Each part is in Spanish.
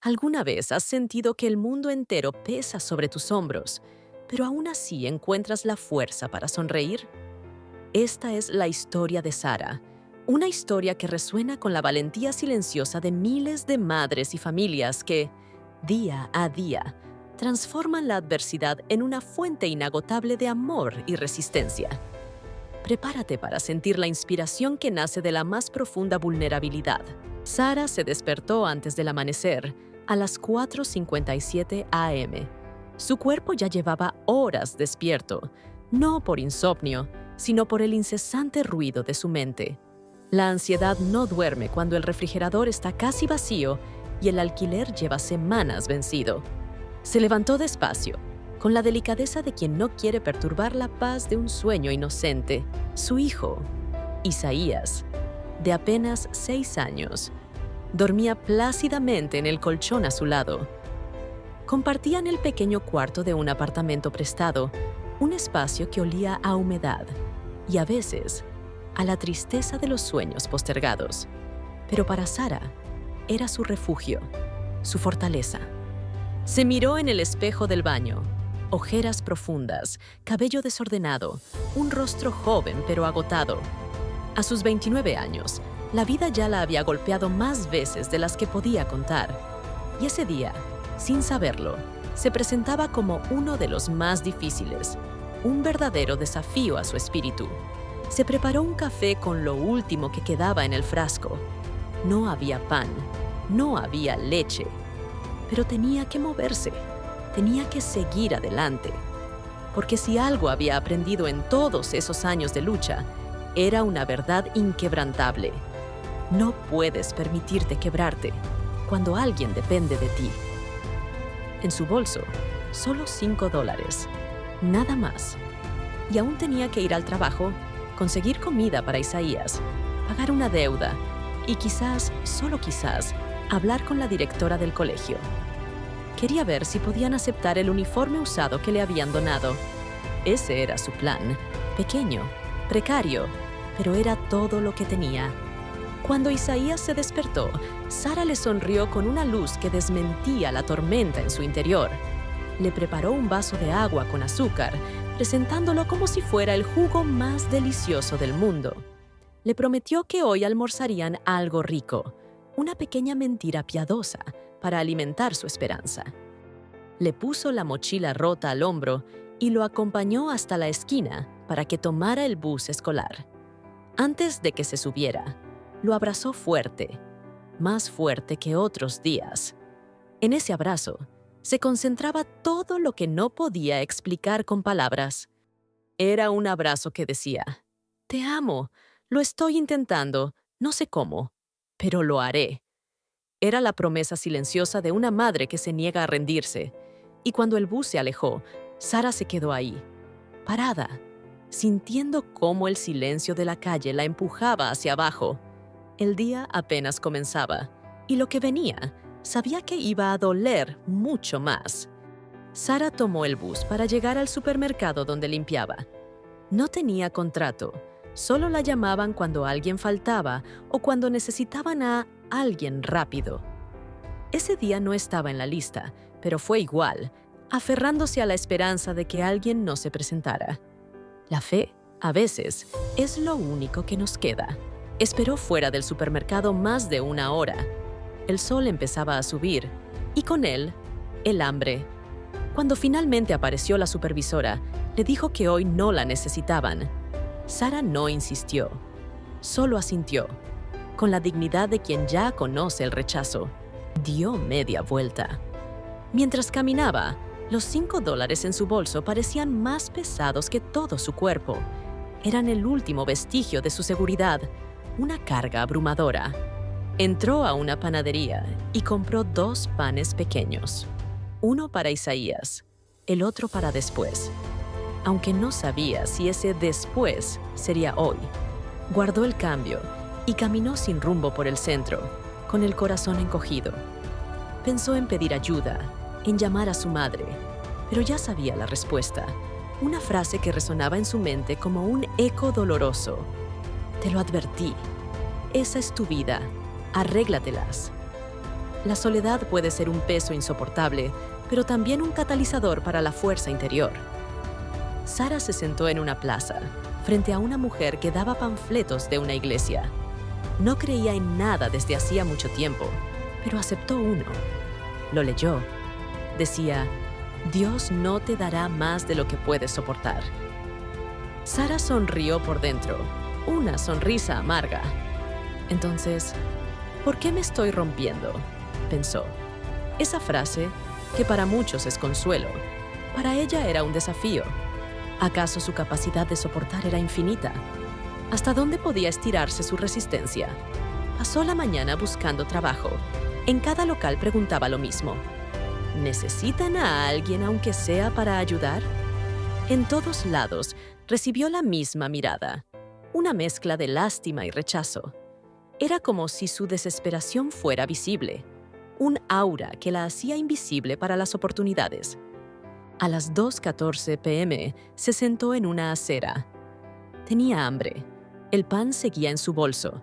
¿Alguna vez has sentido que el mundo entero pesa sobre tus hombros, pero aún así encuentras la fuerza para sonreír? Esta es la historia de Sara, una historia que resuena con la valentía silenciosa de miles de madres y familias que, día a día, transforman la adversidad en una fuente inagotable de amor y resistencia. Prepárate para sentir la inspiración que nace de la más profunda vulnerabilidad. Sara se despertó antes del amanecer, a las 4:57 a.m. Su cuerpo ya llevaba horas despierto, no por insomnio, sino por el incesante ruido de su mente. La ansiedad no duerme cuando el refrigerador está casi vacío y el alquiler lleva semanas vencido. Se levantó despacio, con la delicadeza de quien no quiere perturbar la paz de un sueño inocente. Su hijo, Isaías, de apenas 6 años, dormía plácidamente en el colchón a su lado. Compartían el pequeño cuarto de un apartamento prestado, un espacio que olía a humedad y a veces a la tristeza de los sueños postergados. Pero para Sara era su refugio, su fortaleza. Se miró en el espejo del baño. Ojeras profundas, cabello desordenado, un rostro joven pero agotado. A sus 29 años, la vida ya la había golpeado más veces de las que podía contar. Y ese día, sin saberlo, se presentaba como uno de los más difíciles, un verdadero desafío a su espíritu. Se preparó un café con lo último que quedaba en el frasco. No había pan, no había leche, pero tenía que moverse. Tenía que seguir adelante, porque si algo había aprendido en todos esos años de lucha, era una verdad inquebrantable. No puedes permitirte quebrarte cuando alguien depende de ti. En su bolso, solo $5, nada más. Y aún tenía que ir al trabajo, conseguir comida para Isaías, pagar una deuda y quizás, solo quizás, hablar con la directora del colegio. Quería ver si podían aceptar el uniforme usado que le habían donado. Ese era su plan, pequeño, precario, pero era todo lo que tenía. Cuando Isaías se despertó, Sara le sonrió con una luz que desmentía la tormenta en su interior. Le preparó un vaso de agua con azúcar, presentándolo como si fuera el jugo más delicioso del mundo. Le prometió que hoy almorzarían algo rico, una pequeña mentira piadosa para alimentar su esperanza. Le puso la mochila rota al hombro y lo acompañó hasta la esquina para que tomara el bus escolar. Antes de que se subiera, lo abrazó fuerte, más fuerte que otros días. En ese abrazo se concentraba todo lo que no podía explicar con palabras. Era un abrazo que decía: «Te amo, lo estoy intentando, no sé cómo, pero lo haré». Era la promesa silenciosa de una madre que se niega a rendirse. Y cuando el bus se alejó, Sara se quedó ahí, parada, sintiendo cómo el silencio de la calle la empujaba hacia abajo. El día apenas comenzaba, y lo que venía sabía que iba a doler mucho más. Sara tomó el bus para llegar al supermercado donde limpiaba. No tenía contrato, solo la llamaban cuando alguien faltaba o cuando necesitaban a alguien rápido. Ese día no estaba en la lista, pero fue igual, aferrándose a la esperanza de que alguien no se presentara. La fe, a veces, es lo único que nos queda. Esperó fuera del supermercado más de 1 hora. El sol empezaba a subir, y con él, el hambre. Cuando finalmente apareció la supervisora, le dijo que hoy no la necesitaban. Sara no insistió, solo asintió, con la dignidad de quien ya conoce el rechazo. Dio media vuelta. Mientras caminaba, los $5 en su bolso parecían más pesados que todo su cuerpo. Eran el último vestigio de su seguridad, una carga abrumadora. Entró a una panadería y compró 2 panes pequeños. Uno para Isaías, el otro para después. Aunque no sabía si ese después sería hoy. Guardó el cambio y caminó sin rumbo por el centro, con el corazón encogido. Pensó en pedir ayuda, en llamar a su madre, pero ya sabía la respuesta. Una frase que resonaba en su mente como un eco doloroso. «Te lo advertí. Esa es tu vida. Arréglatelas». La soledad puede ser un peso insoportable, pero también un catalizador para la fuerza interior. Sara se sentó en una plaza, frente a una mujer que daba panfletos de una iglesia. No creía en nada desde hacía mucho tiempo, pero aceptó uno. Lo leyó. Decía, Dios no te dará más de lo que puedes soportar. Sara sonrió por dentro, una sonrisa amarga. Entonces, ¿por qué me estoy rompiendo?, pensó. Esa frase, que para muchos es consuelo, para ella era un desafío. ¿Acaso su capacidad de soportar era infinita? ¿Hasta dónde podía estirarse su resistencia? Pasó la mañana buscando trabajo. En cada local preguntaba lo mismo. ¿Necesitan a alguien aunque sea para ayudar? En todos lados recibió la misma mirada, una mezcla de lástima y rechazo. Era como si su desesperación fuera visible, un aura que la hacía invisible para las oportunidades. A las 2:14 p.m. se sentó en una acera. Tenía hambre. El pan seguía en su bolso,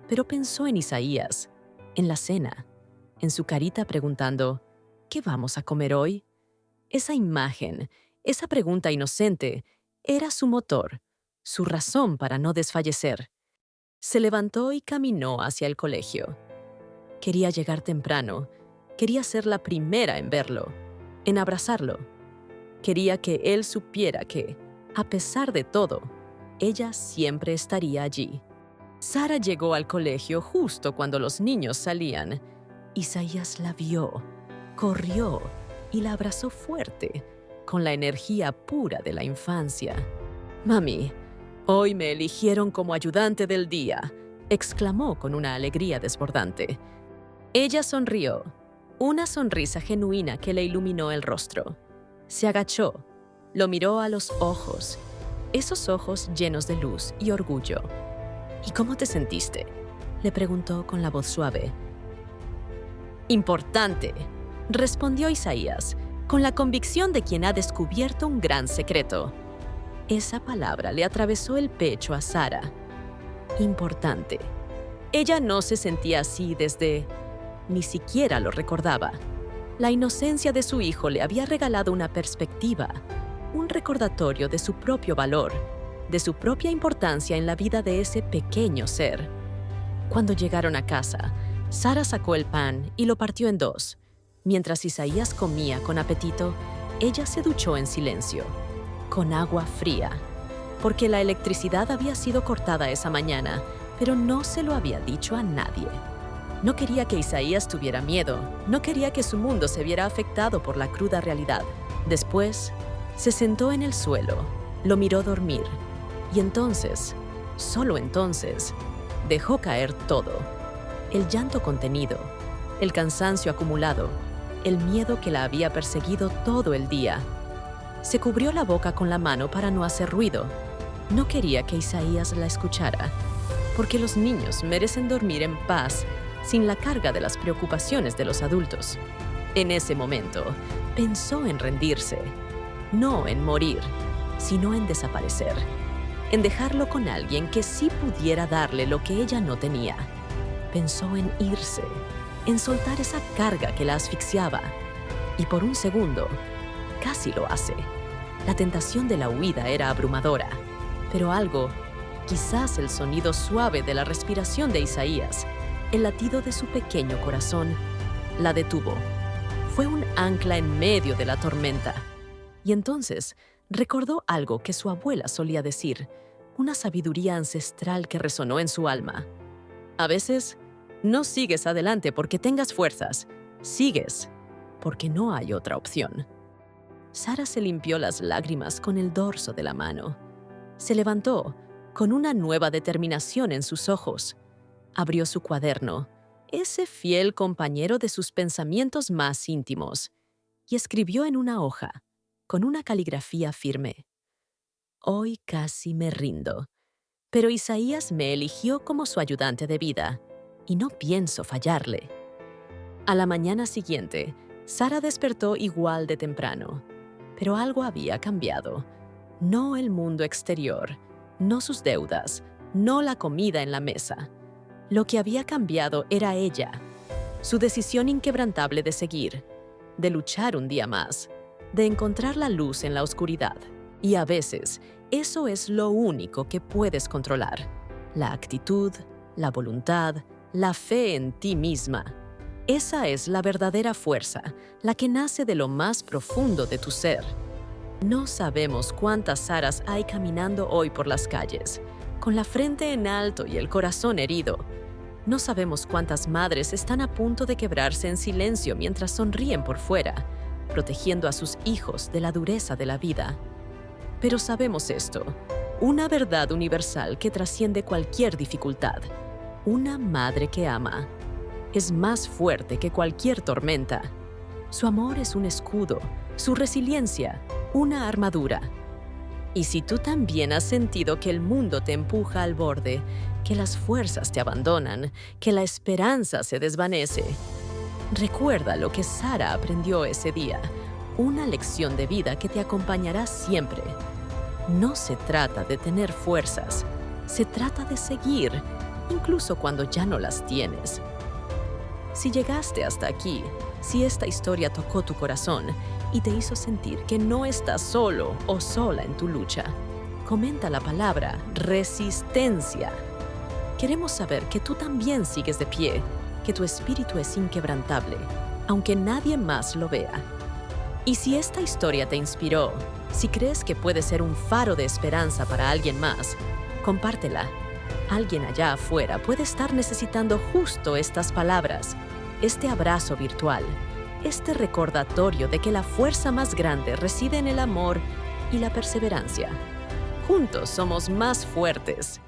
pero pensó en Isaías, en la cena, en su carita preguntando, ¿qué vamos a comer hoy? Esa imagen, esa pregunta inocente, era su motor, su razón para no desfallecer. Se levantó y caminó hacia el colegio. Quería llegar temprano, quería ser la primera en verlo, en abrazarlo. Quería que él supiera que, a pesar de todo, ella siempre estaría allí. Sara llegó al colegio justo cuando los niños salían. Isaías la vio, corrió y la abrazó fuerte, con la energía pura de la infancia. «Mami, hoy me eligieron como ayudante del día», exclamó con una alegría desbordante. Ella sonrió, una sonrisa genuina que le iluminó el rostro. Se agachó, lo miró a los ojos, esos ojos llenos de luz y orgullo. «¿Y cómo te sentiste?», le preguntó con la voz suave. «Importante», respondió Isaías, con la convicción de quien ha descubierto un gran secreto. Esa palabra le atravesó el pecho a Sara. Importante. Ella no se sentía así desde... ni siquiera lo recordaba. La inocencia de su hijo le había regalado una perspectiva, un recordatorio de su propio valor, de su propia importancia en la vida de ese pequeño ser. Cuando llegaron a casa, Sara sacó el pan y lo partió en dos. Mientras Isaías comía con apetito, ella se duchó en silencio, con agua fría, porque la electricidad había sido cortada esa mañana, pero no se lo había dicho a nadie. No quería que Isaías tuviera miedo, no quería que su mundo se viera afectado por la cruda realidad. Después, se sentó en el suelo, lo miró dormir, y entonces, solo entonces, dejó caer todo. El llanto contenido, el cansancio acumulado, el miedo que la había perseguido todo el día. Se cubrió la boca con la mano para no hacer ruido. No quería que Isaías la escuchara, porque los niños merecen dormir en paz sin la carga de las preocupaciones de los adultos. En ese momento, pensó en rendirse, no en morir, sino en desaparecer, en dejarlo con alguien que sí pudiera darle lo que ella no tenía. Pensó en irse, en soltar esa carga que la asfixiaba, y por un segundo, casi lo hace. La tentación de la huida era abrumadora, pero algo, quizás el sonido suave de la respiración de Isaías, el latido de su pequeño corazón, la detuvo. Fue un ancla en medio de la tormenta. Y entonces recordó algo que su abuela solía decir, una sabiduría ancestral que resonó en su alma. A veces, no sigues adelante porque tengas fuerzas, sigues porque no hay otra opción. Sara se limpió las lágrimas con el dorso de la mano. Se levantó, con una nueva determinación en sus ojos. Abrió su cuaderno, ese fiel compañero de sus pensamientos más íntimos, y escribió en una hoja, con una caligrafía firme. Hoy casi me rindo, pero Isaías me eligió como su ayudante de vida, y no pienso fallarle. A la mañana siguiente, Sara despertó igual de temprano, pero algo había cambiado. No el mundo exterior, no sus deudas, no la comida en la mesa. Lo que había cambiado era ella. su decisión inquebrantable de seguir, de luchar un día más, de encontrar la luz en la oscuridad. Y a veces, eso es lo único que puedes controlar: la actitud, la voluntad, la fe en ti misma. Esa es la verdadera fuerza, la que nace de lo más profundo de tu ser. No sabemos cuántas Saras hay caminando hoy por las calles, con la frente en alto y el corazón herido. No sabemos cuántas madres están a punto de quebrarse en silencio mientras sonríen por fuera, protegiendo a sus hijos de la dureza de la vida. Pero sabemos esto, una verdad universal que trasciende cualquier dificultad. Una madre que ama es más fuerte que cualquier tormenta. Su amor es un escudo, su resiliencia, una armadura. Y si tú también has sentido que el mundo te empuja al borde, que las fuerzas te abandonan, que la esperanza se desvanece, recuerda lo que Sara aprendió ese día, una lección de vida que te acompañará siempre. No se trata de tener fuerzas, se trata de seguir, incluso cuando ya no las tienes. Si llegaste hasta aquí, si esta historia tocó tu corazón y te hizo sentir que no estás solo o sola en tu lucha, comenta la palabra resistencia. Queremos saber que tú también sigues de pie, que tu espíritu es inquebrantable, aunque nadie más lo vea. Y si esta historia te inspiró, si crees que puede ser un faro de esperanza para alguien más, compártela. Alguien allá afuera puede estar necesitando justo estas palabras, este abrazo virtual, este recordatorio de que la fuerza más grande reside en el amor y la perseverancia. Juntos somos más fuertes.